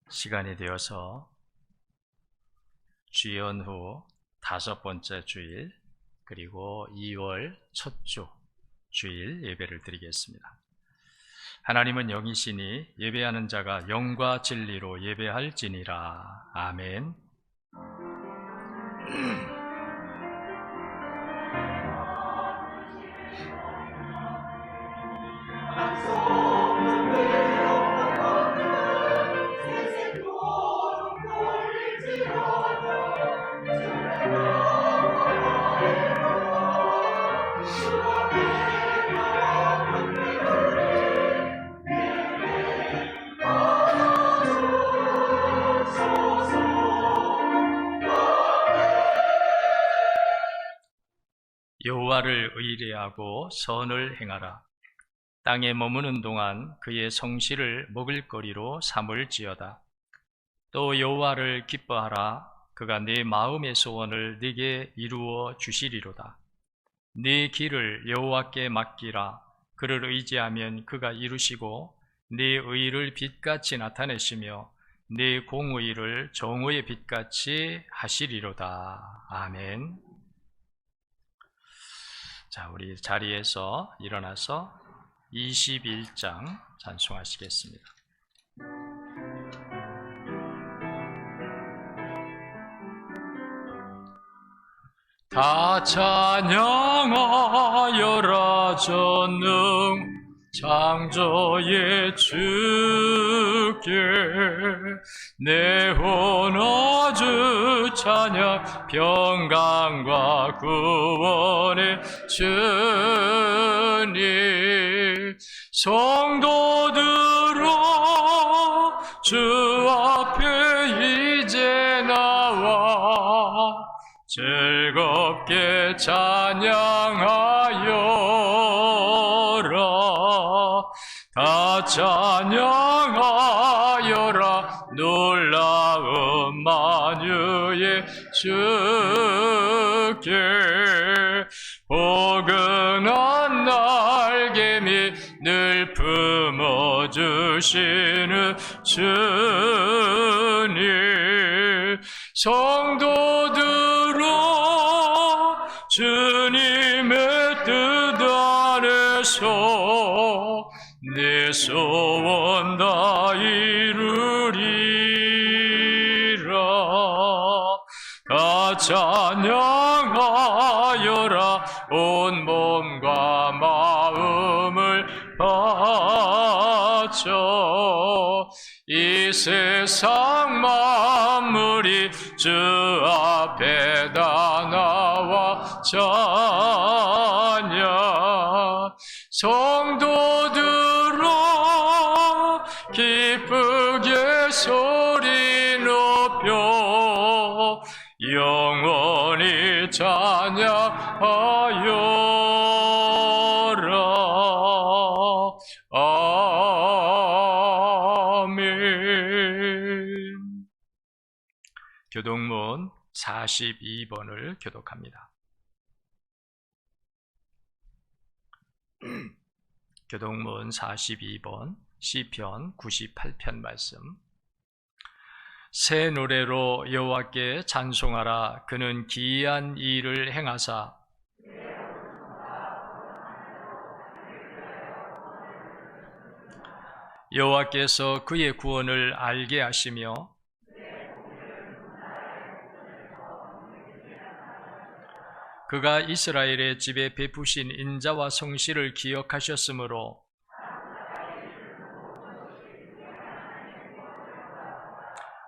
시간이 되어서 주연 후 5번째 주일 그리고 2월 첫 주 주일 예배를 드리겠습니다. 하나님은 영이시니 예배하는 자가 영과 진리로 예배할지니라. 아멘. 여호와를 의뢰하고 선을 행하라. 땅에 머무는 동안 그의 성실을 먹을거리로 삼을지어다. 또 여호와를 기뻐하라. 그가 네 마음의 소원을 네게 이루어 주시리로다. 네 길을 여호와께 맡기라. 그를 의지하면 그가 이루시고 네 의를 빛같이 나타내시며 네 공의를 정오의 빛같이 하시리로다. 아멘. 자, 우리 자리에서 일어나서 21장 찬송하시겠습니다. 다 찬양하여라. 전능 창조의 주께 내 혼아주 찬양. 평강과 구원의 주님. 성도들아 주 앞에 이제 나와 즐겁게 찬양하여라. 다 찬양하여라. 놀라운 만유의 주께 포근한 날개미 늘 품어주시는 주님. 성도들아 주님의 뜻 안에서 내 소원 다 이루리라. 다 찬양하여라. 온 몸과 마음을 바쳐 이 세상 만물이 주 앞에 다 나와 찬양. 성도들아 기쁘게 소리 높여 영원히 찬양하여라. 아멘. 교동문 42번을 교독합니다. 교동문 42번 시편 98편 말씀. 새 노래로 여호와께 찬송하라. 그는 기이한 일을 행하사 여호와께서 그의 구원을 알게 하시며 그가 이스라엘의 집에 베푸신 인자와 성실을 기억하셨으므로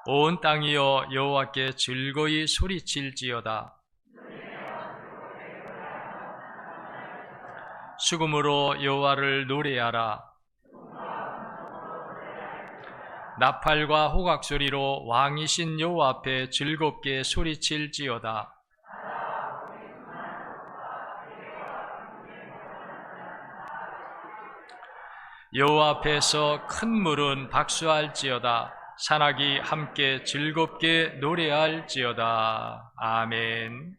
온 땅이여 여호와께 즐거이 소리칠지어다. 수금으로 여호와를 노래하라. 나팔과 호각소리로 왕이신 여호와 앞에 즐겁게 소리칠지어다. 여호와 앞에서 큰 물은 박수할지어다. 산악이 함께 즐겁게 노래할지어다. 아멘.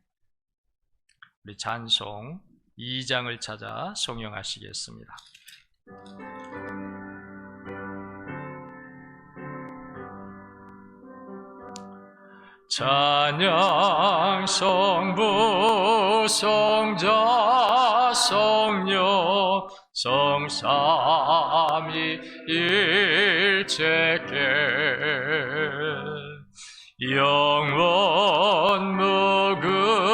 우리 찬송 2장을 찾아 송영하시겠습니다. 찬양 성부 성자 성령 성삼위 일체께 영원 무궁하기까지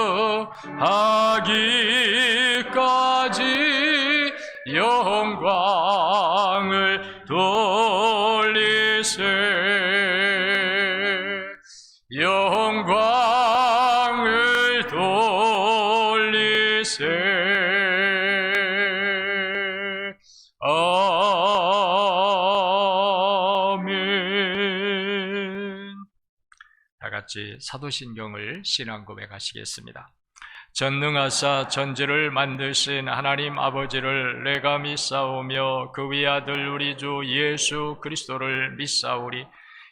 영광을 돌리세 영광을 돌리세 아멘. 다 같이 사도신경을 신앙 고백하시겠습니다. 전능하사 전지를 만드신 하나님 아버지를 내가 믿사오며 그 위아들 우리 주 예수 그리스도를 믿사오리.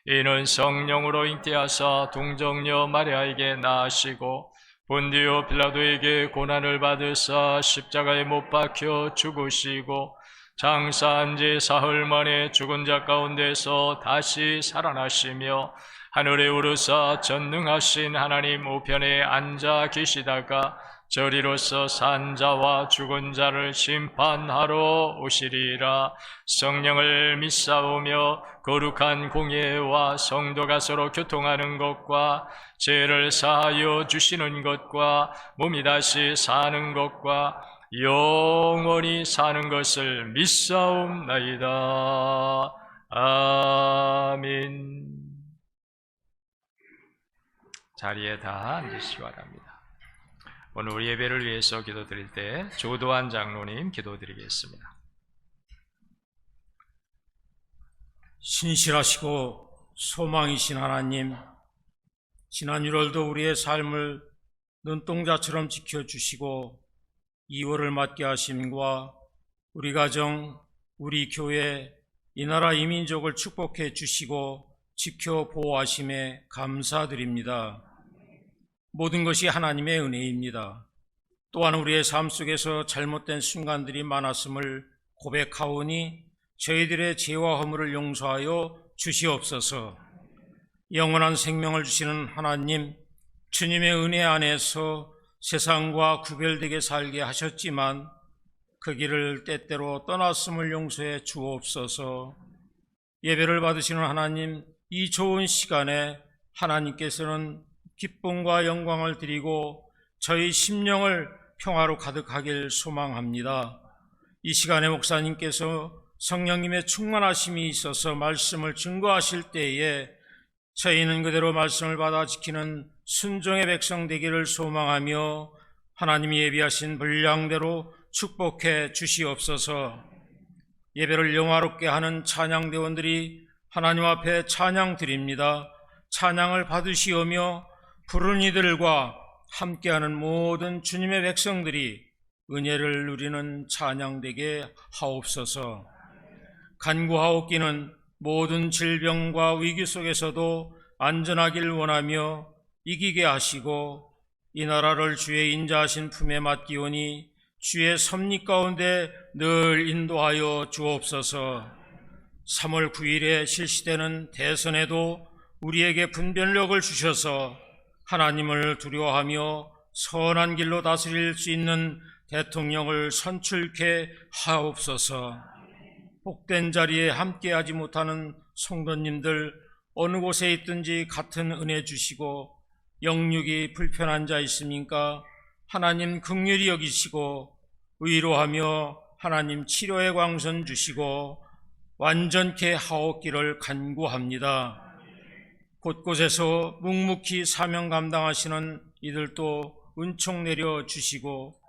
이는 성령으로 잉태하사 동정녀 마리아에게 낳으시고 본디오 빌라도에게 고난을 받으사 십자가에 못 박혀 죽으시고 장사한 지 사흘 만에 죽은 자 가운데서 다시 살아나시며 하늘에 오르사 전능하신 하나님 우편에 앉아 계시다가 저리로서 산 자와 죽은 자를 심판하러 오시리라. 성령을 믿사오며 거룩한 공예와 성도가 서로 교통하는 것과 죄를 사하여 주시는 것과 몸이 다시 사는 것과 영원히 사는 것을 믿사옵나이다. 아멘. 자리에 다 앉으시기 바랍니다. 오늘 우리 예배를 위해서 기도드릴 때 조도환 장로님 기도드리겠습니다. 신실하시고 소망이신 하나님, 지난 1월도 우리의 삶을 눈동자처럼 지켜주시고 2월을 맞게 하심과 우리 가정, 우리 교회, 이 나라 이 민족을 축복해 주시고 지켜 보호하심에 감사드립니다. 모든 것이 하나님의 은혜입니다. 또한 우리의 삶 속에서 잘못된 순간들이 많았음을 고백하오니 저희들의 죄와 허물을 용서하여 주시옵소서. 영원한 생명을 주시는 하나님, 주님의 은혜 안에서 세상과 구별되게 살게 하셨지만 그 길을 때때로 떠났음을 용서해 주옵소서. 예배를 받으시는 하나님, 이 좋은 시간에 하나님께서는 기쁨과 영광을 드리고 저희 심령을 평화로 가득하길 소망합니다. 이 시간에 목사님께서 성령님의 충만하심이 있어서 말씀을 증거하실 때에 저희는 그대로 말씀을 받아 지키는 순종의 백성 되기를 소망하며 하나님이 예비하신 분량대로 축복해 주시옵소서. 예배를 영화롭게 하는 찬양대원들이 하나님 앞에 찬양 드립니다. 찬양을 받으시오며 부른 이들과 함께하는 모든 주님의 백성들이 은혜를 누리는 찬양되게 하옵소서. 간구하옵기는 모든 질병과 위기 속에서도 안전하길 원하며 이기게 하시고 이 나라를 주의 인자하신 품에 맡기오니 주의 섭리 가운데 늘 인도하여 주옵소서. 3월 9일에 실시되는 대선에도 우리에게 분별력을 주셔서 하나님을 두려워하며 선한 길로 다스릴 수 있는 대통령을 선출케 하옵소서. 복된 자리에 함께하지 못하는 성도님들 어느 곳에 있든지 같은 은혜 주시고 영육이 불편한 자 있습니까? 하나님 긍휼히 여기시고 위로하며 하나님 치료의 광선 주시고 완전케 하옵기를 간구합니다. 곳곳에서 묵묵히 사명 감당하시는 이들도 은총 내려 주시고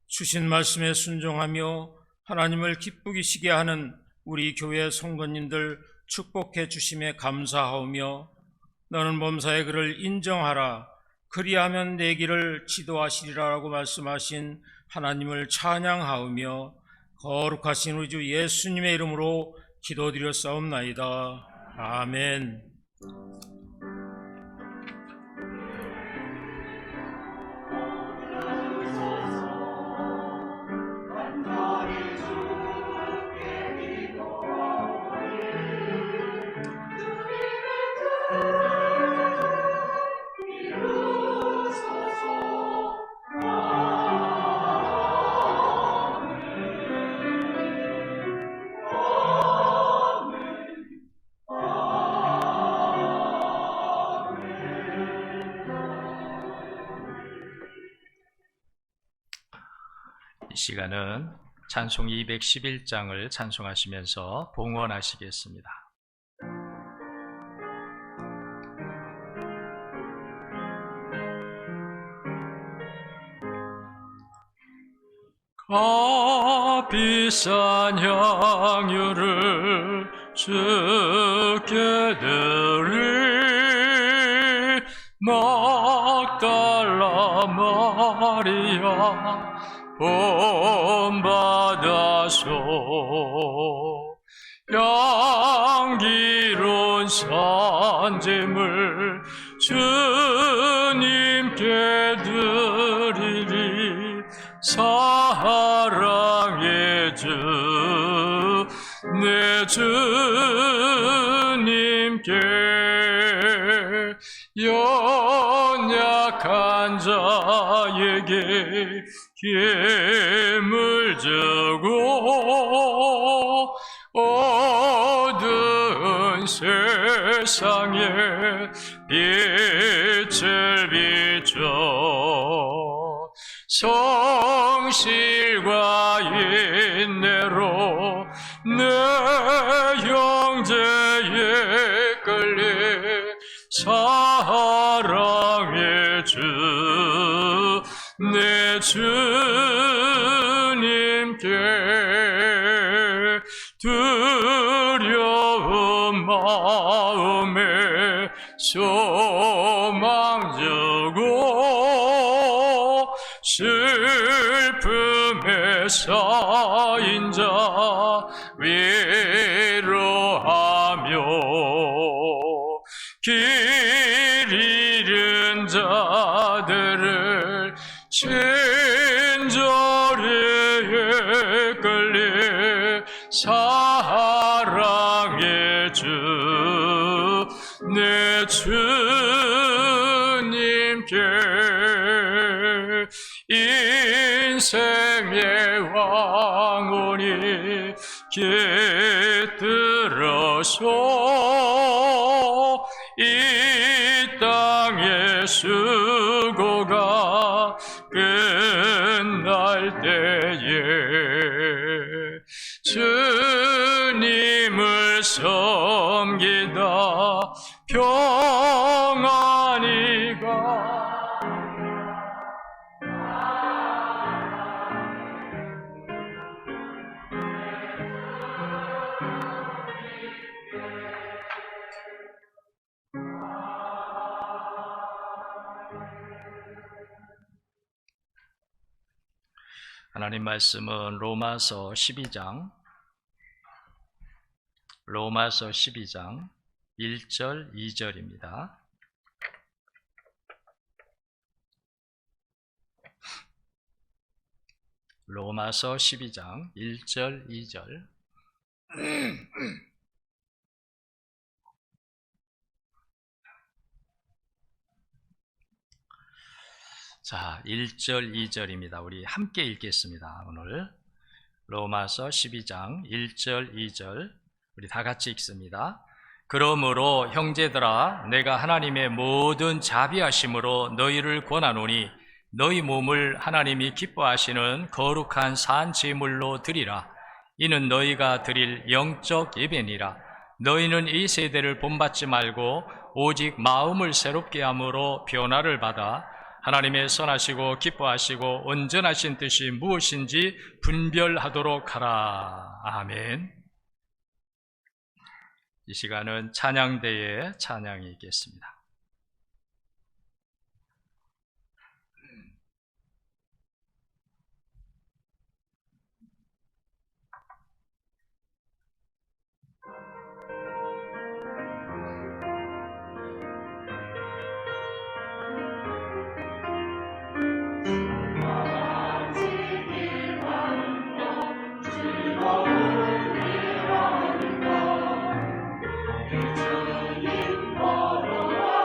주신 말씀에 순종하며 하나님을 기쁘시게 하는 우리 교회 성도님들 축복해 주심에 감사하오며 너는 범사의 그를 인정하라 그리하면 내 길을 지도하시리라라고 말씀하신 하나님을 찬양하오며 거룩하신 우리 주 예수님의 이름으로 기도드렸사옵나이다. 아멘. 이 시간은 찬송 211장을 찬송하시면서 봉헌하시겠습니다. 값비싼 향유를 주께 드릴 막달라 마리아 본받아소. 향기로운 산짐을 주님께 드리리. 사랑의 주 내 주님께 연약한 자에게 힘을 주고 어두운 세상에 빛을 비춰 성실과 인내로 내 형제에 끌리 사랑의 주 내 주님께 두려운 마음에 소망 주고 슬픔에 쌓인 자 위로하며 길 잃은 자들을 친절히 끌리 사랑의 주 내 주님께 인생의 왕원이 깃들어서 이 땅의 수고가 끝날 때에 주님을 섬기다 평안히 가. 하나님 말씀은 로마서 12장 1절 2절입니다. 로마서 12장 1절 2절. 자, 1절 2절입니다. 우리 함께 읽겠습니다. 오늘 로마서 12장 1절 2절 우리 다 같이 읽습니다. 그러므로 형제들아, 내가 하나님의 모든 자비하심으로 너희를 권하노니 너희 몸을 하나님이 기뻐하시는 거룩한 산 제물로 드리라. 이는 너희가 드릴 영적 예배니라. 너희는 이 세대를 본받지 말고 오직 마음을 새롭게 함으로 변화를 받아 하나님의 선하시고 기뻐하시고 온전하신 뜻이 무엇인지 분별하도록 하라. 아멘. 이 시간은 찬양대의 찬양이 있겠습니다. 주님 보러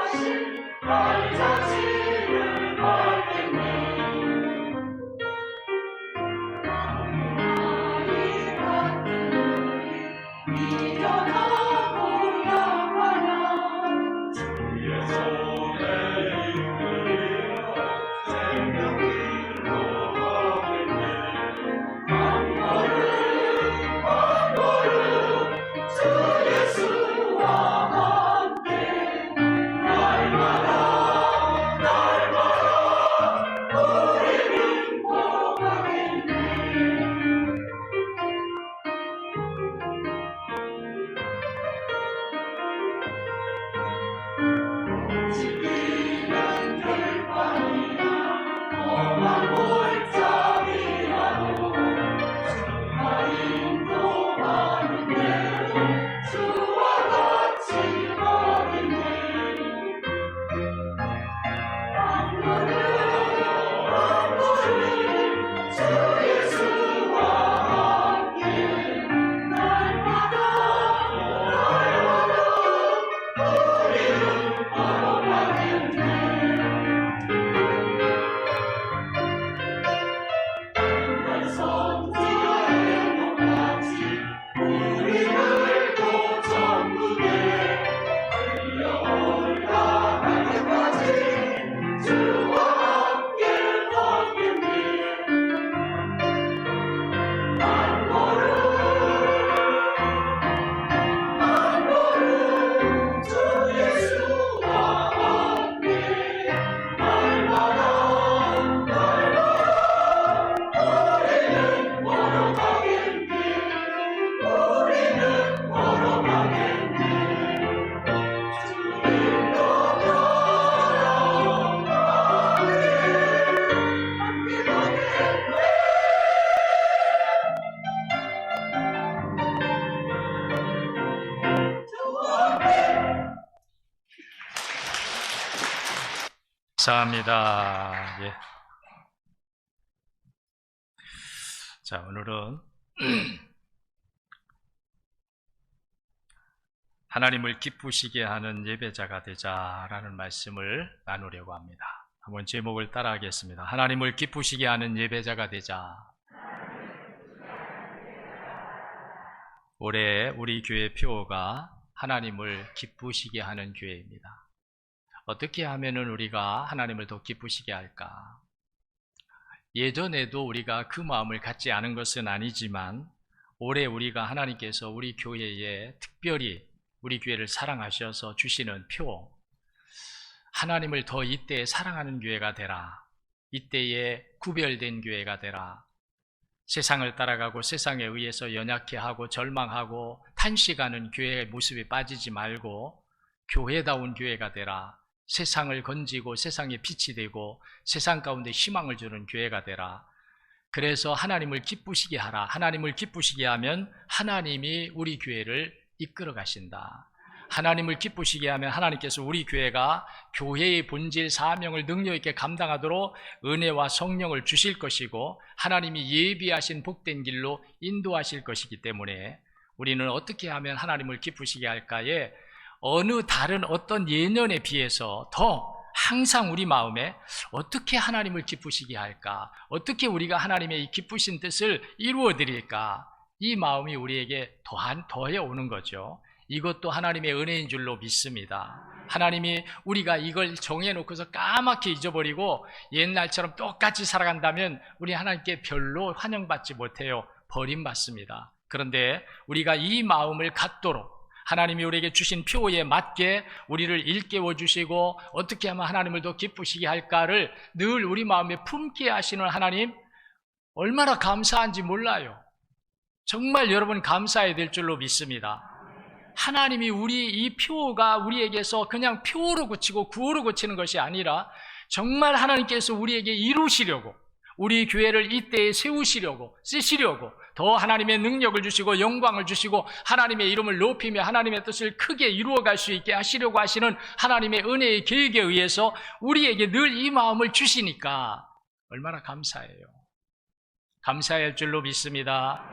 감사합니다. 예. 자, 오늘은 하나님을 기쁘시게 하는 예배자가 되자라는 말씀을 나누려고 합니다. 한번 제목을 따라하겠습니다. 하나님을 기쁘시게 하는 예배자가 되자. 올해 우리 교회 표어가 하나님을 기쁘시게 하는 교회입니다. 어떻게 하면은 우리가 하나님을 더 기쁘시게 할까? 예전에도 우리가 그 마음을 갖지 않은 것은 아니지만 올해 우리가 하나님께서 우리 교회에 특별히 우리 교회를 사랑하셔서 주시는 표, 하나님을 더 이때에 사랑하는 교회가 되라, 이때에 구별된 교회가 되라, 세상을 따라가고 세상에 의해서 연약해하고 절망하고 탄식하는 교회의 모습에 빠지지 말고 교회다운 교회가 되라, 세상을 건지고 세상에 빛이 되고 세상 가운데 희망을 주는 교회가 되라. 그래서 하나님을 기쁘시게 하라. 하나님을 기쁘시게 하면 하나님이 우리 교회를 이끌어 가신다. 하나님을 기쁘시게 하면 하나님께서 우리 교회가 교회의 본질 사명을 능력 있게 감당하도록 은혜와 성령을 주실 것이고 하나님이 예비하신 복된 길로 인도하실 것이기 때문에 우리는 어떻게 하면 하나님을 기쁘시게 할까에 어느 다른 어떤 예년에 비해서 더 항상 우리 마음에 어떻게 하나님을 기쁘시게 할까, 어떻게 우리가 하나님의 이 기쁘신 뜻을 이루어 드릴까, 이 마음이 우리에게 더해 오는 거죠. 이것도 하나님의 은혜인 줄로 믿습니다. 하나님이 우리가 이걸 정해놓고서 까맣게 잊어버리고 옛날처럼 똑같이 살아간다면 우리 하나님께 별로 환영받지 못해요. 버림받습니다. 그런데 우리가 이 마음을 갖도록 하나님이 우리에게 주신 표에 맞게 우리를 일깨워 주시고 어떻게 하면 하나님을 더 기쁘시게 할까를 늘 우리 마음에 품게 하시는 하나님, 얼마나 감사한지 몰라요. 정말 여러분 감사해야 될 줄로 믿습니다. 하나님이 우리 이 표가 우리에게서 그냥 표로 그치고 구호로 그치는 것이 아니라 정말 하나님께서 우리에게 이루시려고, 우리 교회를 이때에 세우시려고, 쓰시려고 더 하나님의 능력을 주시고 영광을 주시고 하나님의 이름을 높이며 하나님의 뜻을 크게 이루어갈 수 있게 하시려고 하시는 하나님의 은혜의 계획에 의해서 우리에게 늘 이 마음을 주시니까 얼마나 감사해요. 감사해야 할 줄로 믿습니다.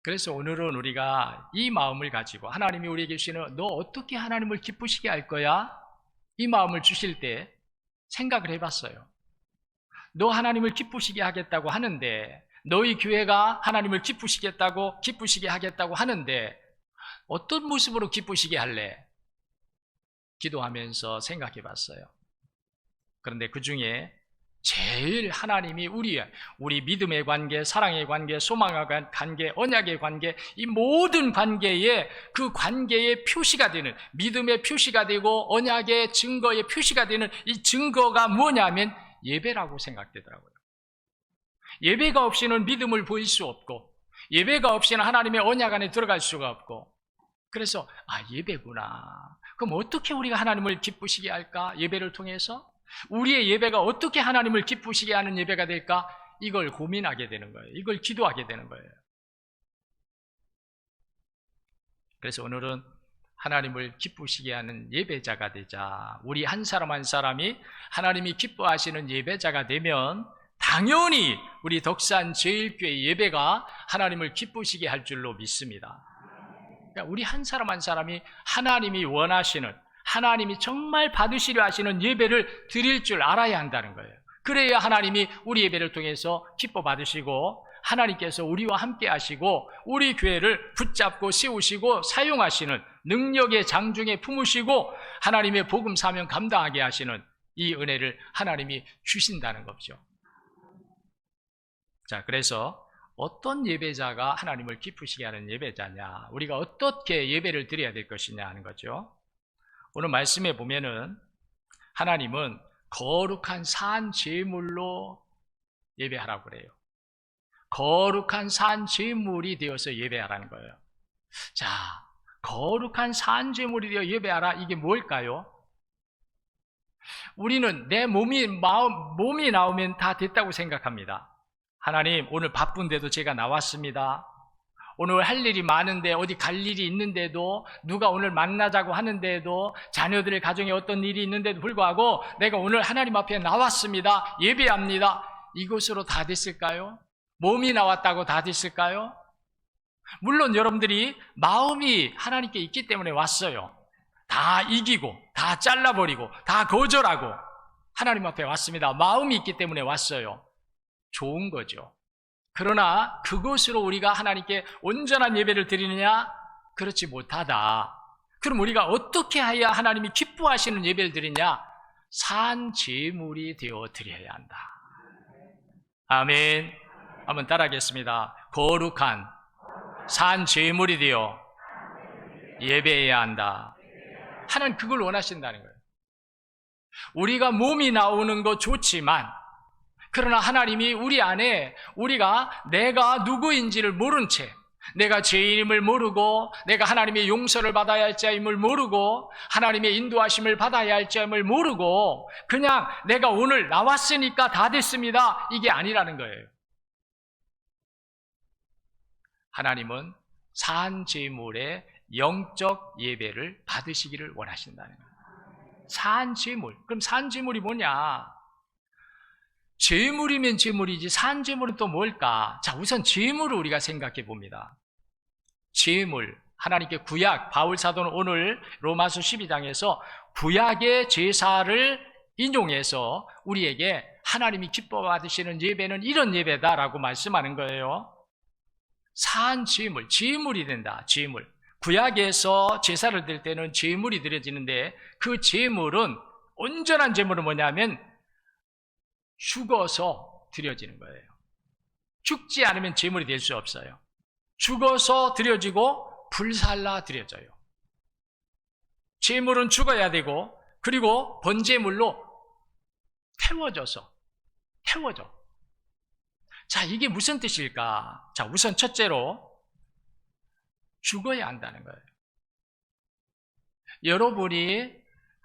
그래서 오늘은 우리가 이 마음을 가지고 하나님이 우리에게 주시는 너 어떻게 하나님을 기쁘시게 할 거야? 이 마음을 주실 때 생각을 해봤어요. 너 하나님을 기쁘시게 하겠다고 하는데, 너희 교회가 하나님을 기쁘시게 하겠다고 하는데 어떤 모습으로 기쁘시게 할래? 기도하면서 생각해 봤어요. 그런데 그 중에 제일 하나님이 우리 믿음의 관계, 사랑의 관계, 소망의 관계, 언약의 관계, 이 모든 관계에 그 관계의 표시가 되는, 믿음의 표시가 되고 언약의 증거의 표시가 되는 이 증거가 뭐냐면 예배라고 생각되더라고요. 예배가 없이는 믿음을 보일 수 없고, 예배가 없이는 하나님의 언약 안에 들어갈 수가 없고, 그래서 예배구나. 그럼 어떻게 우리가 하나님을 기쁘시게 할까? 예배를 통해서 우리의 예배가 어떻게 하나님을 기쁘시게 하는 예배가 될까? 이걸 고민하게 되는 거예요. 이걸 기도하게 되는 거예요. 그래서 오늘은 하나님을 기쁘시게 하는 예배자가 되자. 우리 한 사람 한 사람이 하나님이 기뻐하시는 예배자가 되면 당연히 우리 덕산 제일교회 예배가 하나님을 기쁘시게 할 줄로 믿습니다. 그러니까 우리 한 사람 한 사람이 하나님이 원하시는, 하나님이 정말 받으시려 하시는 예배를 드릴 줄 알아야 한다는 거예요. 그래야 하나님이 우리 예배를 통해서 기뻐 받으시고 하나님께서 우리와 함께 하시고 우리 교회를 붙잡고 세우시고 사용하시는 능력의 장중에 품으시고 하나님의 복음 사명 감당하게 하시는 이 은혜를 하나님이 주신다는 거죠. 자, 그래서 어떤 예배자가 하나님을 기쁘시게 하는 예배자냐, 우리가 어떻게 예배를 드려야 될 것이냐 하는 거죠. 오늘 말씀에 보면은 하나님은 거룩한 산 제물로 예배하라고 그래요. 거룩한 산 제물이 되어서 예배하라는 거예요. 자, 거룩한 산 제물이 되어 예배하라, 이게 뭘까요? 우리는 내 몸이 나오면 다 됐다고 생각합니다. 하나님, 오늘 바쁜데도 제가 나왔습니다. 오늘 할 일이 많은데, 어디 갈 일이 있는데도, 누가 오늘 만나자고 하는데도, 자녀들의 가정에 어떤 일이 있는데도 불구하고 내가 오늘 하나님 앞에 나왔습니다, 예배합니다, 이것으로 다 됐을까요? 몸이 나왔다고 다 됐을까요? 물론 여러분들이 마음이 하나님께 있기 때문에 왔어요. 다 이기고, 다 잘라버리고, 다 거절하고 하나님 앞에 왔습니다. 마음이 있기 때문에 왔어요. 좋은 거죠. 그러나 그것으로 우리가 하나님께 온전한 예배를 드리느냐? 그렇지 못하다. 그럼 우리가 어떻게 해야 하나님이 기뻐하시는 예배를 드리냐? 산 제물이 되어 드려야 한다. 아멘. 한번 따라하겠습니다. 거룩한 산 제물이 되어 예배해야 한다. 하나님 그걸 원하신다는 거예요. 우리가 몸이 나오는 거 좋지만, 그러나 하나님이 우리 안에 우리가 내가 누구인지를 모른 채, 내가 죄인임을 모르고, 내가 하나님의 용서를 받아야 할 자임을 모르고, 하나님의 인도하심을 받아야 할 자임을 모르고, 그냥 내가 오늘 나왔으니까 다 됐습니다, 이게 아니라는 거예요. 하나님은 산 제물의 영적 예배를 받으시기를 원하신다는 거예요. 산 제물. 그럼 산 제물이 뭐냐? 제물이면 제물이지 산 제물은 또 뭘까? 자, 우선 제물을 우리가 생각해 봅니다. 제물, 하나님께 구약, 바울 사도는 오늘 로마서 12장에서 구약의 제사를 인용해서 우리에게 하나님이 기뻐 받으시는 예배는 이런 예배다라고 말씀하는 거예요. 산 제물, 제물이 된다. 제물. 구약에서 제사를 드릴 때는 제물이 드려지는데, 그 제물은, 온전한 제물은 뭐냐면 죽어서 드려지는 거예요. 죽지 않으면 제물이 될 수 없어요. 죽어서 드려지고 불살라 드려져요. 제물은 죽어야 되고, 그리고 번제물로 태워져. 자, 이게 무슨 뜻일까? 자, 우선 첫째로 죽어야 한다는 거예요. 여러분이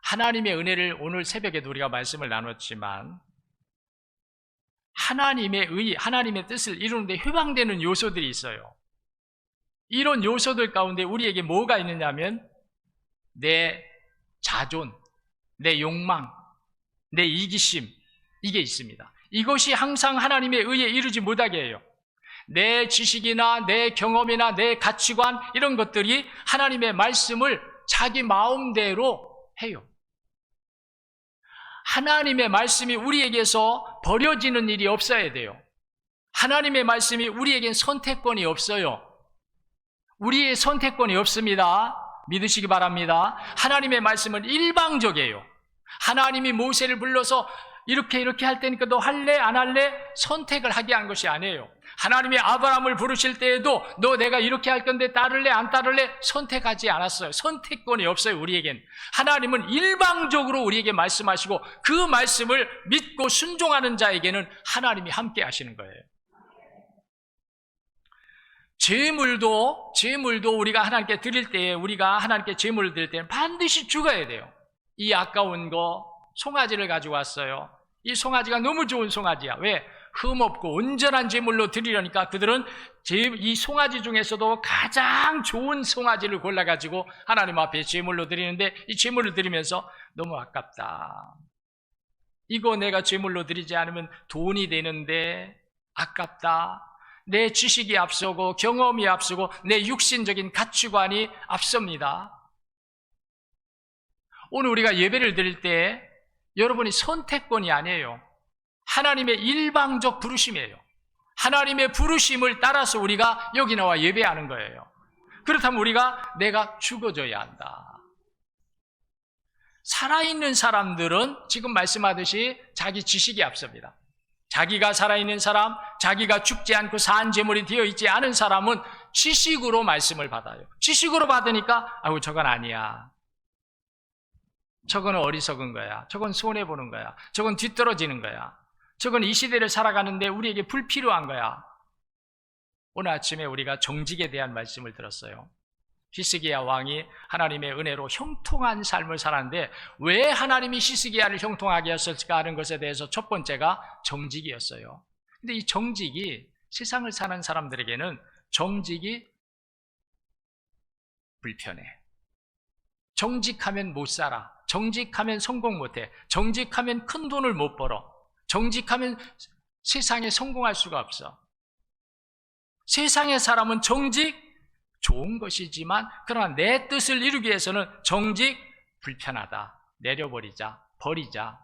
하나님의 은혜를 오늘 새벽에도 우리가 말씀을 나눴지만, 하나님의 뜻을 이루는데 회방되는 요소들이 있어요. 이런 요소들 가운데 우리에게 뭐가 있느냐면, 내 자존, 내 욕망, 내 이기심, 이게 있습니다. 이것이 항상 하나님의 의에 이루지 못하게 해요. 내 지식이나 내 경험이나 내 가치관, 이런 것들이 하나님의 말씀을 자기 마음대로 해요. 하나님의 말씀이 우리에게서 버려지는 일이 없어야 돼요. 하나님의 말씀이 우리에겐 선택권이 없어요. 우리의 선택권이 없습니다. 믿으시기 바랍니다. 하나님의 말씀은 일방적이에요. 하나님이 모세를 불러서 이렇게 할 테니까 너 할래? 안 할래? 선택을 하게 한 것이 아니에요. 하나님이 아브라함을 부르실 때에도 너 내가 이렇게 할 건데 따를래? 안 따를래? 선택하지 않았어요. 선택권이 없어요, 우리에겐. 하나님은 일방적으로 우리에게 말씀하시고, 그 말씀을 믿고 순종하는 자에게는 하나님이 함께 하시는 거예요. 제물도 우리가 하나님께 드릴 때, 우리가 하나님께 제물을 드릴 때는 반드시 죽어야 돼요. 이 아까운 거, 송아지를 가지고 왔어요. 이 송아지가 너무 좋은 송아지야. 왜? 흠없고 온전한 제물로 드리려니까 그들은 이 송아지 중에서도 가장 좋은 송아지를 골라가지고 하나님 앞에 제물로 드리는데, 이 제물을 드리면서 너무 아깝다. 이거 내가 제물로 드리지 않으면 돈이 되는데 아깝다. 내 지식이 앞서고 경험이 앞서고 내 육신적인 가치관이 앞섭니다. 오늘 우리가 예배를 드릴 때 여러분이 선택권이 아니에요. 하나님의 일방적 부르심이에요. 하나님의 부르심을 따라서 우리가 여기 나와 예배하는 거예요. 그렇다면 우리가 내가 죽어져야 한다. 살아있는 사람들은 지금 말씀하듯이 자기 지식이 앞섭니다. 자기가 살아있는 사람, 자기가 죽지 않고 산 제물이 되어 있지 않은 사람은 지식으로 말씀을 받아요. 지식으로 받으니까 아우 저건 아니야. 저건 어리석은 거야. 저건 손해보는 거야. 저건 뒤떨어지는 거야. 저건 이 시대를 살아가는데 우리에게 불필요한 거야. 오늘 아침에 우리가 정직에 대한 말씀을 들었어요. 히스기야 왕이 하나님의 은혜로 형통한 삶을 살았는데 왜 하나님이 히스기야를 형통하게 하셨을까 하는 것에 대해서 첫 번째가 정직이었어요. 근데 이 정직이 세상을 사는 사람들에게는 정직이 불편해. 정직하면 못 살아. 정직하면 성공 못해. 정직하면 큰 돈을 못 벌어. 정직하면 세상에 성공할 수가 없어. 세상의 사람은 정직 좋은 것이지만 그러나 내 뜻을 이루기 위해서는 정직 불편하다. 내려버리자. 버리자.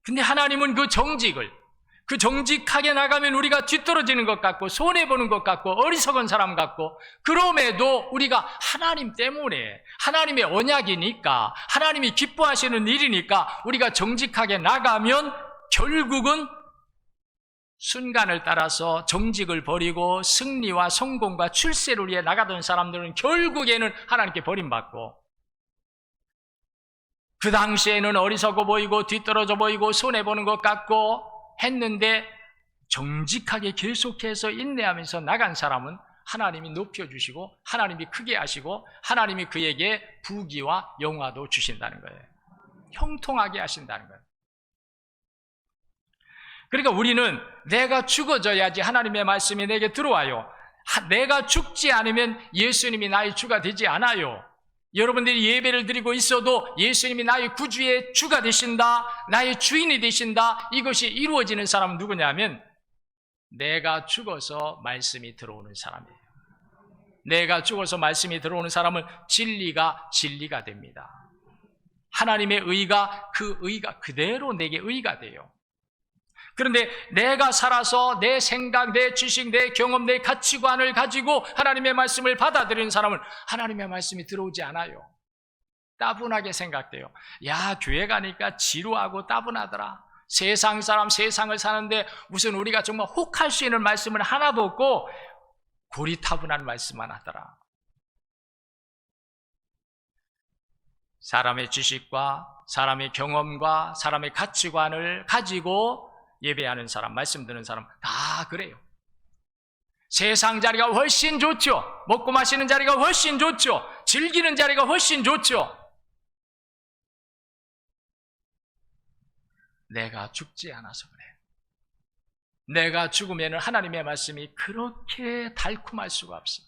근데 하나님은 그 정직하게 나가면 우리가 뒤떨어지는 것 같고 손해보는 것 같고 어리석은 사람 같고, 그럼에도 우리가 하나님 때문에, 하나님의 언약이니까, 하나님이 기뻐하시는 일이니까 우리가 정직하게 나가면 결국은 순간을 따라서 정직을 버리고 승리와 성공과 출세를 위해 나가던 사람들은 결국에는 하나님께 버림받고, 그 당시에는 어리석어 보이고 뒤떨어져 보이고 손해보는 것 같고 했는데 정직하게 계속해서 인내하면서 나간 사람은 하나님이 높여주시고 하나님이 크게 하시고 하나님이 그에게 부귀와 영화도 주신다는 거예요. 형통하게 하신다는 거예요. 그러니까 우리는 내가 죽어져야지 하나님의 말씀이 내게 들어와요. 내가 죽지 않으면 예수님이 나의 주가 되지 않아요. 여러분들이 예배를 드리고 있어도 예수님이 나의 구주의 주가 되신다, 나의 주인이 되신다, 이것이 이루어지는 사람은 누구냐면 내가 죽어서 말씀이 들어오는 사람이에요. 내가 죽어서 말씀이 들어오는 사람은 진리가 됩니다. 하나님의 의가, 그 의가 그대로 내게 의가 돼요. 그런데 내가 살아서 내 생각, 내 지식, 내 경험, 내 가치관을 가지고 하나님의 말씀을 받아들이는 사람은 하나님의 말씀이 들어오지 않아요. 따분하게 생각돼요. 야, 교회 가니까 지루하고 따분하더라. 세상 사람 세상을 사는데 무슨 우리가 정말 혹할 수 있는 말씀은 하나도 없고 고리타분한 말씀만 하더라. 사람의 지식과 사람의 경험과 사람의 가치관을 가지고 예배하는 사람, 말씀 듣는 사람 다 그래요. 세상 자리가 훨씬 좋죠. 먹고 마시는 자리가 훨씬 좋죠. 즐기는 자리가 훨씬 좋죠. 내가 죽지 않아서 그래. 내가 죽으면 하나님의 말씀이 그렇게 달콤할 수가 없어.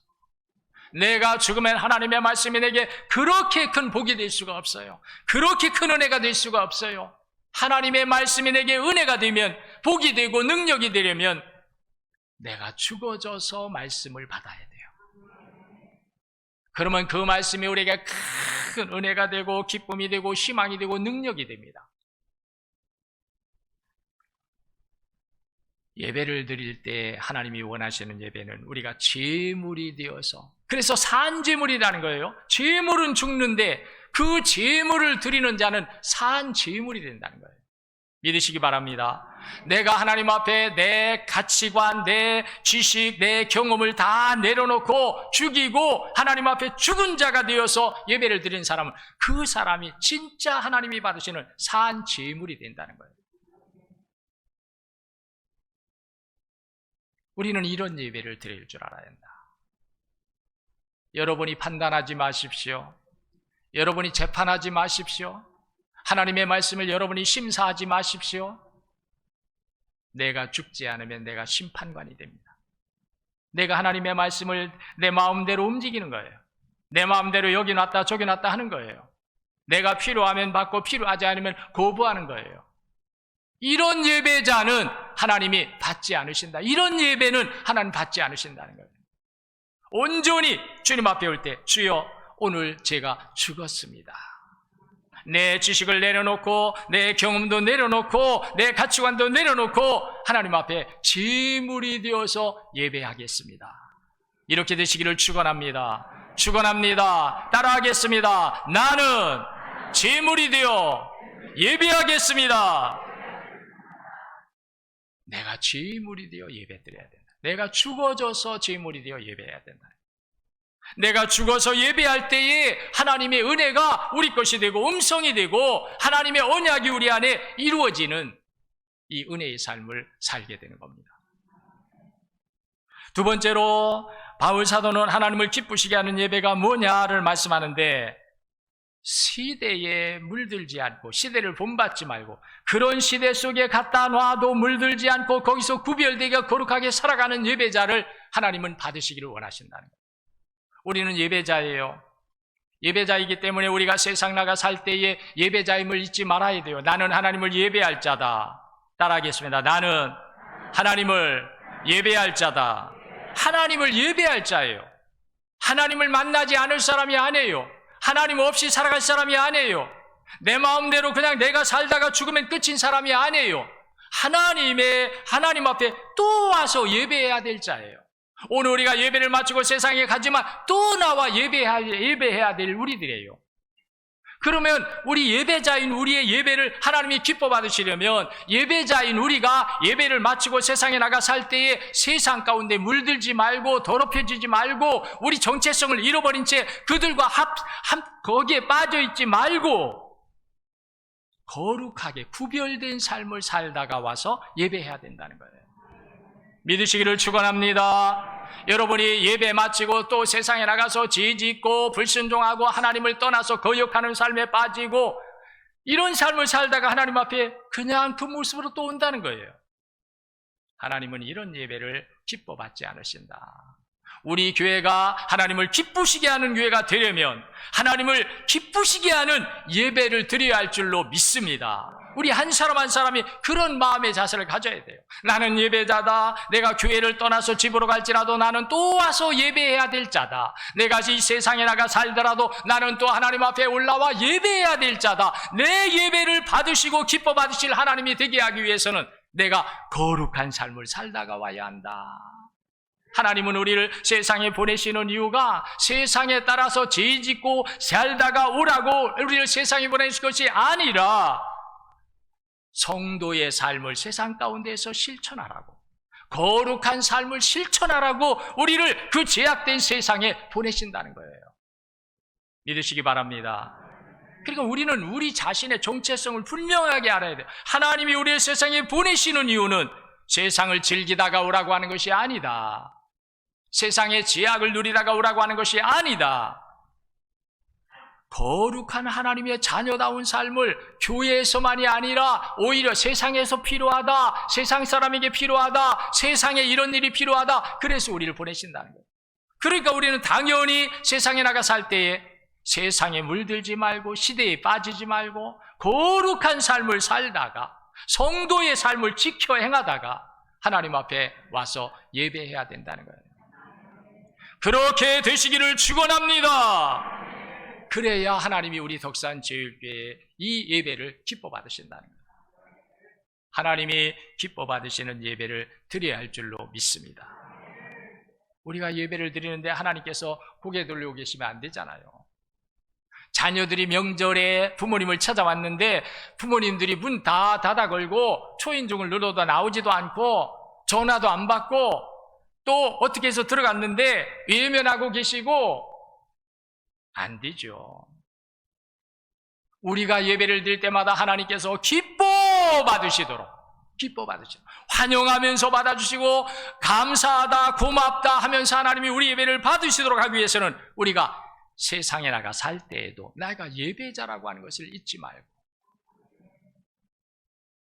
내가 죽으면 하나님의 말씀이 내게 그렇게 큰 복이 될 수가 없어요. 그렇게 큰 은혜가 될 수가 없어요. 하나님의 말씀이 내게 은혜가 되면, 복이 되고 능력이 되려면 내가 죽어져서 말씀을 받아야 돼요. 그러면 그 말씀이 우리에게 큰 은혜가 되고 기쁨이 되고 희망이 되고 능력이 됩니다. 예배를 드릴 때 하나님이 원하시는 예배는 우리가 제물이 되어서, 그래서 산제물이라는 거예요. 제물은 죽는데 그 제물을 드리는 자는 산 제물이 된다는 거예요. 믿으시기 바랍니다. 내가 하나님 앞에 내 가치관, 내 지식, 내 경험을 다 내려놓고 죽이고 하나님 앞에 죽은 자가 되어서 예배를 드리는 사람은 그 사람이 진짜 하나님이 받으시는 산 제물이 된다는 거예요. 우리는 이런 예배를 드릴 줄 알아야 한다. 여러분이 판단하지 마십시오. 여러분이 재판하지 마십시오. 하나님의 말씀을 여러분이 심사하지 마십시오. 내가 죽지 않으면 내가 심판관이 됩니다. 내가 하나님의 말씀을 내 마음대로 움직이는 거예요. 내 마음대로 여기 놨다 저기 놨다 하는 거예요. 내가 필요하면 받고 필요하지 않으면 거부하는 거예요. 이런 예배자는 하나님이 받지 않으신다. 이런 예배는 하나님 받지 않으신다는 거예요. 온전히 주님 앞에 올 때, 주여 오늘 제가 죽었습니다. 내 지식을 내려놓고 내 경험도 내려놓고 내 가치관도 내려놓고 하나님 앞에 제물이 되어서 예배하겠습니다. 이렇게 되시기를 축원합니다. 축원합니다. 따라하겠습니다. 나는 제물이 되어 예배하겠습니다. 내가 제물이 되어 예배드려야 된다. 내가 죽어져서 제물이 되어 예배해야 된다. 내가 죽어서 예배할 때에 하나님의 은혜가 우리 것이 되고 음성이 되고 하나님의 언약이 우리 안에 이루어지는 이 은혜의 삶을 살게 되는 겁니다. 두 번째로 바울 사도는 하나님을 기쁘시게 하는 예배가 뭐냐를 말씀하는데, 시대에 물들지 않고 시대를 본받지 말고 그런 시대 속에 갖다 놔도 물들지 않고 거기서 구별되게 거룩하게 살아가는 예배자를 하나님은 받으시기를 원하신다는 거예요. 우리는 예배자예요. 예배자이기 때문에 우리가 세상 나가 살 때에 예배자임을 잊지 말아야 돼요. 나는 하나님을 예배할 자다. 따라하겠습니다. 나는 하나님을 예배할 자다. 하나님을 예배할 자예요. 하나님을 만나지 않을 사람이 아니에요. 하나님 없이 살아갈 사람이 아니에요. 내 마음대로 그냥 내가 살다가 죽으면 끝인 사람이 아니에요. 하나님 앞에 또 와서 예배해야 될 자예요. 오늘 우리가 예배를 마치고 세상에 가지만 또 나와 예배해야 될 우리들이에요. 그러면 우리 예배자인 우리의 예배를 하나님이 기뻐 받으시려면 예배자인 우리가 예배를 마치고 세상에 나가 살 때에 세상 가운데 물들지 말고 더럽혀지지 말고 우리 정체성을 잃어버린 채 그들과 거기에 빠져 있지 말고 거룩하게 구별된 삶을 살다가 와서 예배해야 된다는 거예요. 믿으시기를 축원합니다. 여러분이 예배 마치고 또 세상에 나가서 지짓고 불순종하고 하나님을 떠나서 거역하는 삶에 빠지고 이런 삶을 살다가 하나님 앞에 그냥 그 모습으로 또 온다는 거예요. 하나님은 이런 예배를 기뻐 받지 않으신다. 우리 교회가 하나님을 기쁘시게 하는 교회가 되려면 하나님을 기쁘시게 하는 예배를 드려야 할 줄로 믿습니다. 우리 한 사람 한 사람이 그런 마음의 자세를 가져야 돼요. 나는 예배자다. 내가 교회를 떠나서 집으로 갈지라도 나는 또 와서 예배해야 될 자다. 내가 이 세상에 나가 살더라도 나는 또 하나님 앞에 올라와 예배해야 될 자다. 내 예배를 받으시고 기뻐 받으실 하나님이 되게 하기 위해서는 내가 거룩한 삶을 살다가 와야 한다. 하나님은 우리를 세상에 보내시는 이유가 세상에 따라서 죄짓고 살다가 오라고 우리를 세상에 보내실 것이 아니라 성도의 삶을 세상 가운데에서 실천하라고, 거룩한 삶을 실천하라고 우리를 그 제약된 세상에 보내신다는 거예요. 믿으시기 바랍니다. 그러니까 우리는 우리 자신의 정체성을 분명하게 알아야 돼요. 하나님이 우리를 세상에 보내시는 이유는 세상을 즐기다가 오라고 하는 것이 아니다. 세상의 제약을 누리다가 오라고 하는 것이 아니다. 거룩한 하나님의 자녀다운 삶을 교회에서만이 아니라 오히려 세상에서 필요하다, 세상 사람에게 필요하다, 세상에 이런 일이 필요하다, 그래서 우리를 보내신다는 거예요. 그러니까 우리는 당연히 세상에 나가 살 때에 세상에 물들지 말고 시대에 빠지지 말고 거룩한 삶을 살다가 성도의 삶을 지켜 행하다가 하나님 앞에 와서 예배해야 된다는 거예요. 그렇게 되시기를 축원합니다. 그래야 하나님이 우리 덕산제일교회의 이 예배를 기뻐 받으신다는 거예요. 하나님이 기뻐 받으시는 예배를 드려야 할 줄로 믿습니다. 우리가 예배를 드리는데 하나님께서 고개 돌리고 계시면 안 되잖아요. 자녀들이 명절에 부모님을 찾아왔는데 부모님들이 문 다 닫아 걸고 초인종을 눌러도 나오지도 않고 전화도 안 받고 또 어떻게 해서 들어갔는데 외면하고 계시고 안 되죠. 우리가 예배를 드릴 때마다 하나님께서 기뻐 받으시도록 환영하면서 받아주시고 감사하다 고맙다 하면서 하나님이 우리 예배를 받으시도록 하기 위해서는 우리가 세상에 나가 살 때에도 내가 예배자라고 하는 것을 잊지 말고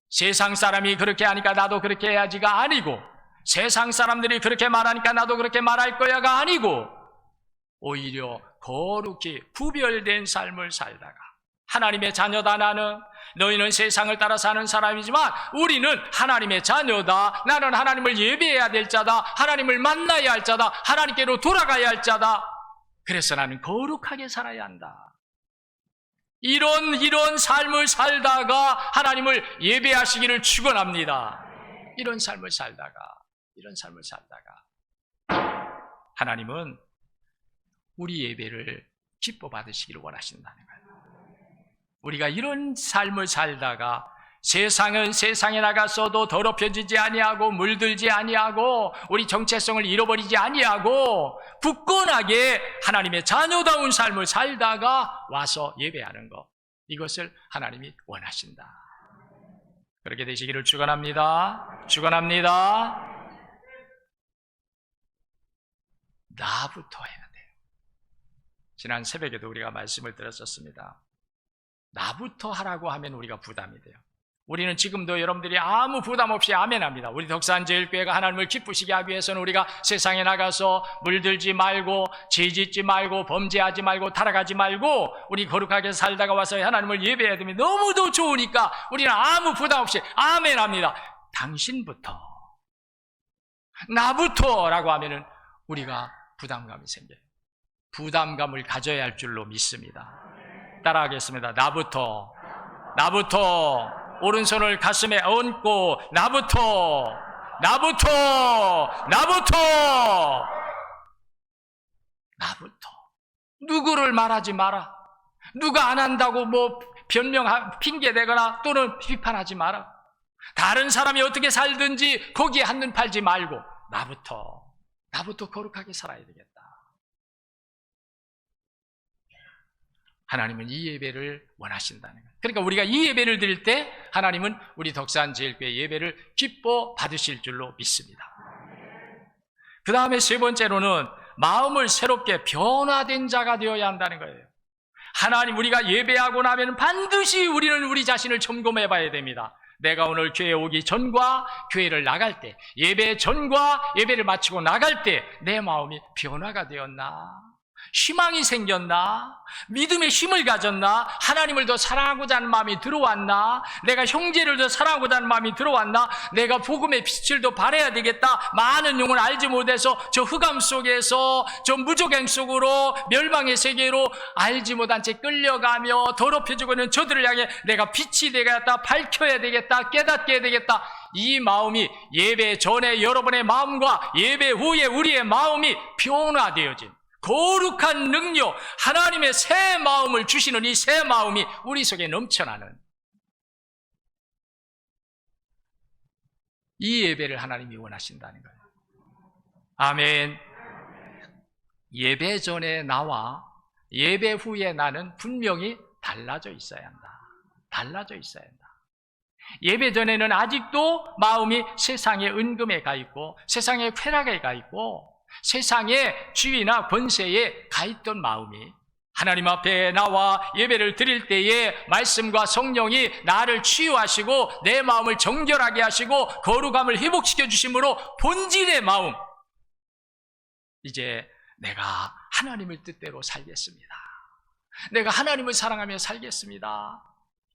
세상 사람이 그렇게 하니까 나도 그렇게 해야지가 아니고 세상 사람들이 그렇게 말하니까 나도 그렇게 말할 거야가 아니고 오히려 거룩히 구별된 삶을 살다가 하나님의 자녀다. 나는 너희는 세상을 따라 사는 사람이지만 우리는 하나님의 자녀다. 나는 하나님을 예배해야 될 자다. 하나님을 만나야 할 자다. 하나님께로 돌아가야 할 자다. 그래서 나는 거룩하게 살아야 한다. 이런 삶을 살다가 하나님을 예배하시기를 축원합니다. 이런 삶을 살다가 하나님은 우리 예배를 기뻐 받으시기를 원하신다는 거예요. 우리가 이런 삶을 살다가 세상은 세상에 나가서도 더럽혀지지 아니하고 물들지 아니하고 우리 정체성을 잃어버리지 아니하고 굳건하게 하나님의 자녀다운 삶을 살다가 와서 예배하는 것, 이것을 하나님이 원하신다. 그렇게 되시기를 축원합니다. 나부터 해야 돼요. 지난 새벽에도 우리가 말씀을 들었었습니다. 나부터 하라고 하면 우리가 부담이 돼요. 우리는 지금도 여러분들이 아무 부담 없이 아멘합니다. 우리 덕산제일교회가 하나님을 기쁘시게 하기 위해서는 우리가 세상에 나가서 물들지 말고 죄짓지 말고 범죄하지 말고 타락하지 말고 우리 거룩하게 살다가 와서 하나님을 예배해야 됩니다. 너무도 좋으니까 우리는 아무 부담 없이 아멘합니다. 당신부터, 나부터 라고 하면은 우리가 부담감이 생겨요. 부담감을 가져야 할 줄로 믿습니다. 따라하겠습니다. 나부터 오른손을 가슴에 얹고 나부터 누구를 말하지 마라. 누가 안 한다고 뭐 핑계대거나 또는 비판하지 마라. 다른 사람이 어떻게 살든지 거기에 한눈 팔지 말고 나부터 거룩하게 살아야 되겠다. 하나님은 이 예배를 원하신다는 거예요. 그러니까 우리가 이 예배를 드릴 때 하나님은 우리 덕산제일교회 예배를 기뻐 받으실 줄로 믿습니다. 그 다음에 세 번째로는 마음을 새롭게 변화된 자가 되어야 한다는 거예요. 하나님, 우리가 예배하고 나면 반드시 우리는 우리 자신을 점검해 봐야 됩니다. 내가 오늘 교회에 오기 전과 교회를 나갈 때, 예배 전과 예배를 마치고 나갈 때 내 마음이 변화가 되었나? 희망이 생겼나? 믿음의 힘을 가졌나? 하나님을 더 사랑하고자 하는 마음이 들어왔나? 내가 형제를 더 사랑하고자 하는 마음이 들어왔나? 내가 복음의 빛을 더 발해야 되겠다. 많은 영혼을 알지 못해서 저 흑암 속에서 저 무적행 속으로 멸망의 세계로 알지 못한 채 끌려가며 더럽혀지고 있는 저들을 향해 내가 빛이 되겠다, 밝혀야 되겠다, 깨닫게 해야 되겠다. 이 마음이 예배 전에 여러분의 마음과 예배 후에 우리의 마음이 변화되어진 거룩한 능력, 하나님의 새 마음을 주시는 이 새 마음이 우리 속에 넘쳐나는 이 예배를 하나님이 원하신다는 거예요. 아멘. 예배 전에 나와 예배 후에 나는 분명히 달라져 있어야 한다. 달라져 있어야 한다. 예배 전에는 아직도 마음이 세상의 은금에 가 있고 세상의 쾌락에 가 있고 세상의 지위나 권세에 가 있던 마음이 하나님 앞에 나와 예배를 드릴 때에 말씀과 성령이 나를 치유하시고 내 마음을 정결하게 하시고 거룩함을 회복시켜 주심으로 본질의 마음, 이제 내가 하나님을 뜻대로 살겠습니다. 내가 하나님을 사랑하며 살겠습니다.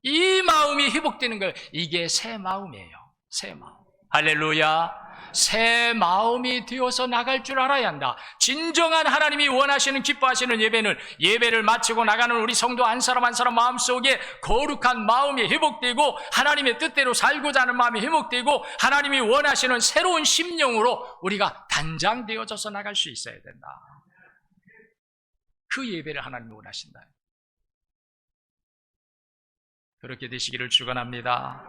이 마음이 회복되는 거예요. 이게 새 마음이에요. 새 마음. 할렐루야. 새 마음이 되어서 나갈 줄 알아야 한다. 진정한 하나님이 원하시는 기뻐하시는 예배는 예배를 마치고 나가는 우리 성도 한 사람 한 사람 마음속에 거룩한 마음이 회복되고 하나님의 뜻대로 살고자 하는 마음이 회복되고 하나님이 원하시는 새로운 심령으로 우리가 단장되어져서 나갈 수 있어야 된다. 그 예배를 하나님이 원하신다. 그렇게 되시기를 축원합니다.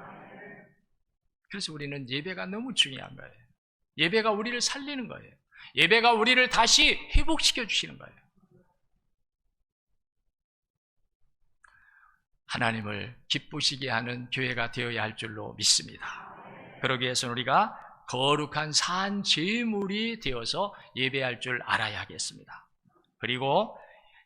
그래서 우리는 예배가 너무 중요한 거예요. 예배가 우리를 살리는 거예요. 예배가 우리를 다시 회복시켜 주시는 거예요. 하나님을 기쁘시게 하는 교회가 되어야 할 줄로 믿습니다. 그러기 위해서는 우리가 거룩한 산 제물이 되어서 예배할 줄 알아야 하겠습니다. 그리고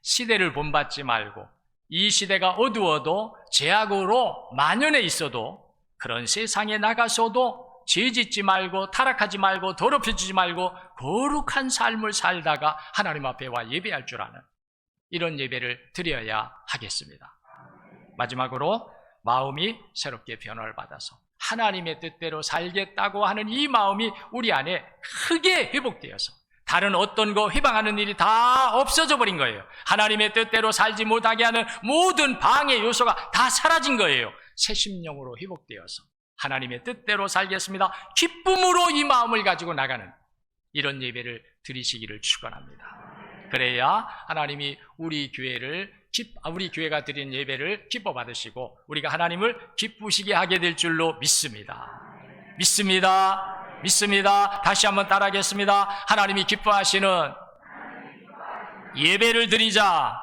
시대를 본받지 말고 이 시대가 어두워도 죄악으로 만연해 있어도 그런 세상에 나가서도 죄짓지 말고 타락하지 말고 더럽혀지지 말고 거룩한 삶을 살다가 하나님 앞에 와 예배할 줄 아는 이런 예배를 드려야 하겠습니다. 마지막으로 마음이 새롭게 변화를 받아서 하나님의 뜻대로 살겠다고 하는 이 마음이 우리 안에 크게 회복되어서 다른 어떤 거 회방하는 일이 다 없어져 버린 거예요. 하나님의 뜻대로 살지 못하게 하는 모든 방해 요소가 다 사라진 거예요. 새 심령으로 회복되어서 하나님의 뜻대로 살겠습니다. 기쁨으로 이 마음을 가지고 나가는 이런 예배를 드리시기를 축원합니다. 그래야 하나님이 우리 교회가 드린 예배를 기뻐 받으시고 우리가 하나님을 기쁘시게 하게 될 줄로 믿습니다. 믿습니다. 다시 한번 따라하겠습니다. 하나님이 기뻐하시는 예배를 드리자.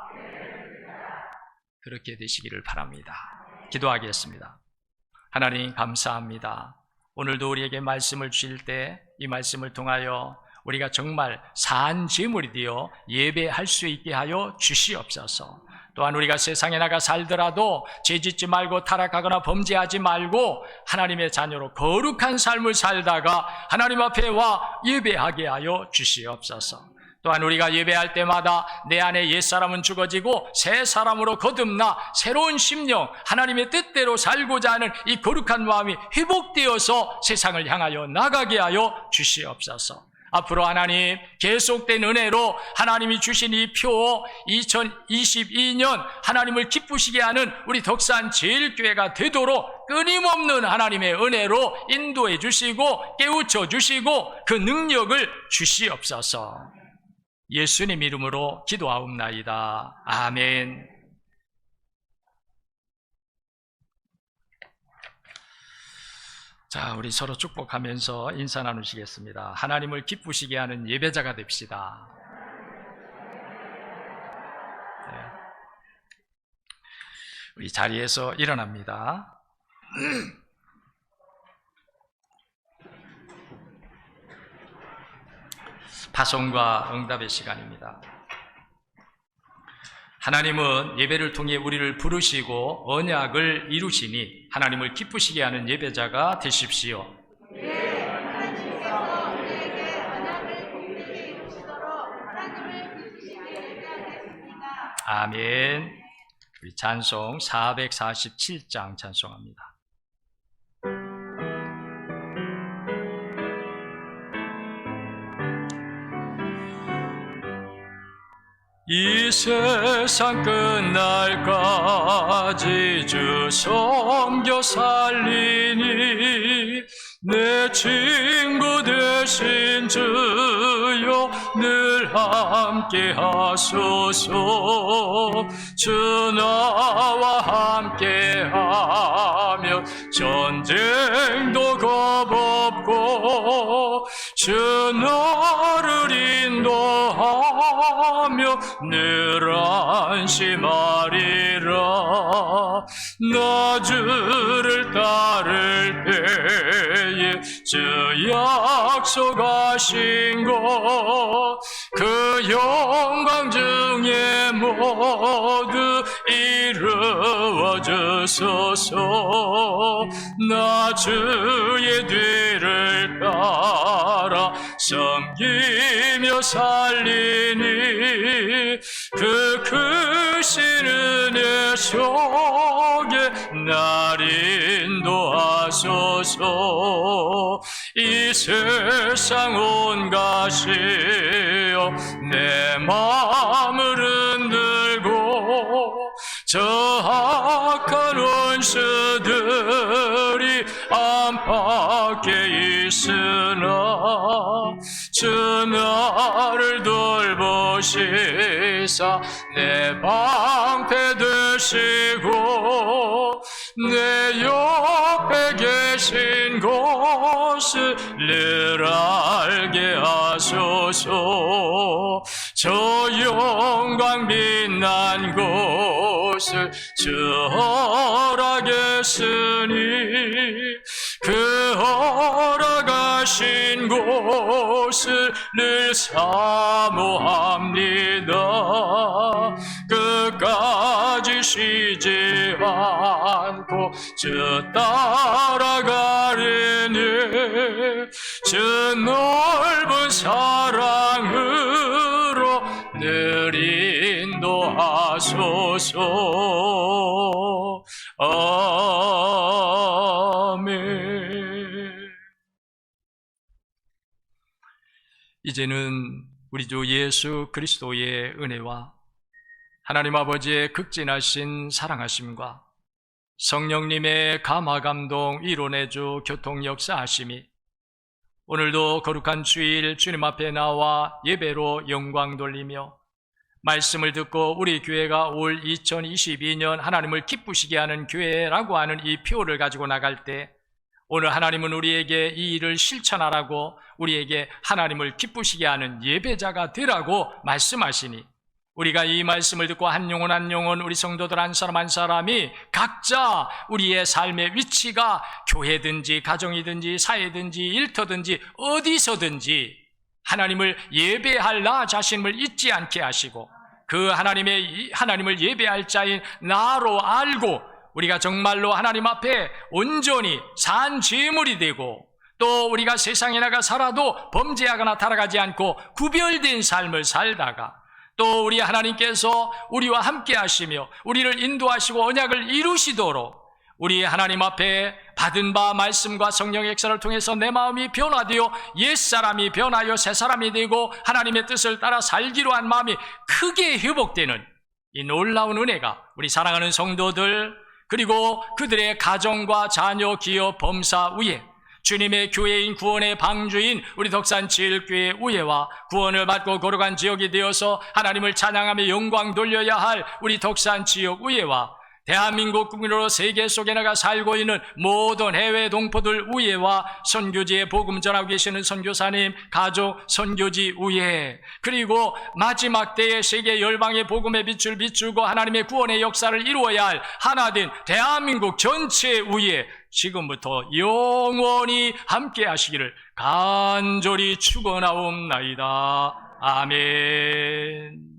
그렇게 되시기를 바랍니다. 기도하겠습니다. 하나님 감사합니다. 오늘도 우리에게 말씀을 주실 때 이 말씀을 통하여 우리가 정말 산 제물이 되어 예배할 수 있게 하여 주시옵소서. 또한 우리가 세상에 나가 살더라도 죄짓지 말고 타락하거나 범죄하지 말고 하나님의 자녀로 거룩한 삶을 살다가 하나님 앞에 와 예배하게 하여 주시옵소서. 또한 우리가 예배할 때마다 내 안에 옛사람은 죽어지고 새 사람으로 거듭나 새로운 심령, 하나님의 뜻대로 살고자 하는 이 거룩한 마음이 회복되어서 세상을 향하여 나가게 하여 주시옵소서. 앞으로 하나님 계속된 은혜로 하나님이 주신 이 표 2022년 하나님을 기쁘시게 하는 우리 덕산 제일교회가 되도록 끊임없는 하나님의 은혜로 인도해 주시고 깨우쳐 주시고 그 능력을 주시옵소서. 예수님 이름으로 기도하옵나이다. 아멘. 자, 우리 서로 축복하면서 인사 나누시겠습니다. 하나님을 기쁘시게 하는 예배자가 됩시다. 네. 우리 자리에서 일어납니다. 파송과 응답의 시간입니다. 하나님은 예배를 통해 우리를 부르시고 언약을 이루시니 하나님을 기쁘시게 하는 예배자가 되십시오. 네, 하나님께서 우리에게 언약을 공평히 이루시도록 하나님을 기쁘시게 하겠습니다. 아멘. 우리 찬송 447장 찬송합니다. 이 세상 끝날까지 주 섬겨 살리니 내 친구 되신 주여 늘 함께 하소서. 주 나와 함께 하며 전쟁도 겁없고 주 나를 인도하며 늘 안심하리라. 나 주를 따를 때에 주 약속하신 것 그 영광 중에 모두 이루어 주소서. 나 주의 뒤를 따라 섬기며 살리니 그 크신 은혜 속에 날 인도하소서. 이 세상 온 것이여 내 마음을 흔들고 저 악한 원수들이 안팎에 있으나 주 나를 돌보시사 내 방패 되시고 내 옆에 계신 곳을 늘 알게 하소서. 저 영광 빛난 곳을 주 허락했으니 그 허락하신 곳을 늘 사모합니다. 끝까지 쉬지 않고 주 따라가리니 주 넓은 사랑으로 늘 인도하소서. 아멘. 이제는 우리 주 예수 그리스도의 은혜와 하나님 아버지의 극진하신 사랑하심과 성령님의 감화감동 위로내주 교통 역사하심이 오늘도 거룩한 주일 주님 앞에 나와 예배로 영광 돌리며 말씀을 듣고 우리 교회가 올 2022년 하나님을 기쁘시게 하는 교회라고 하는 이 표를 가지고 나갈 때 오늘 하나님은 우리에게 이 일을 실천하라고 우리에게 하나님을 기쁘시게 하는 예배자가 되라고 말씀하시니 우리가 이 말씀을 듣고 한 영혼 한 영혼 우리 성도들 한 사람 한 사람이 각자 우리의 삶의 위치가 교회든지 가정이든지 사회든지 일터든지 어디서든지 하나님을 예배할 나 자신을 잊지 않게 하시고 그 하나님을 예배할 자인 나로 알고 우리가 정말로 하나님 앞에 온전히 산 제물이 되고 또 우리가 세상에 나가 살아도 범죄하거나 타락하지 않고 구별된 삶을 살다가 또 우리 하나님께서 우리와 함께 하시며 우리를 인도하시고 언약을 이루시도록 우리 하나님 앞에 받은 바 말씀과 성령의 역사를 통해서 내 마음이 변화되어 옛사람이 변하여 새사람이 되고 하나님의 뜻을 따라 살기로 한 마음이 크게 회복되는 이 놀라운 은혜가 우리 사랑하는 성도들 그리고 그들의 가정과 자녀, 기업, 범사 위에 주님의 교회인 구원의 방주인 우리 덕산 제일교회 우회와 구원을 받고 거룩한 지역이 되어서 하나님을 찬양하며 영광 돌려야 할 우리 덕산 지역 우회와 대한민국 국민으로 세계 속에 나가 살고 있는 모든 해외 동포들 우회와 선교지에 복음 전하고 계시는 선교사님, 가족, 선교지 우회 그리고 마지막 때에 세계 열방의 복음의 빛을 비추고 하나님의 구원의 역사를 이루어야 할 하나된 대한민국 전체 우회 지금부터 영원히 함께 하시기를 간절히 축원하옵나이다. 아멘.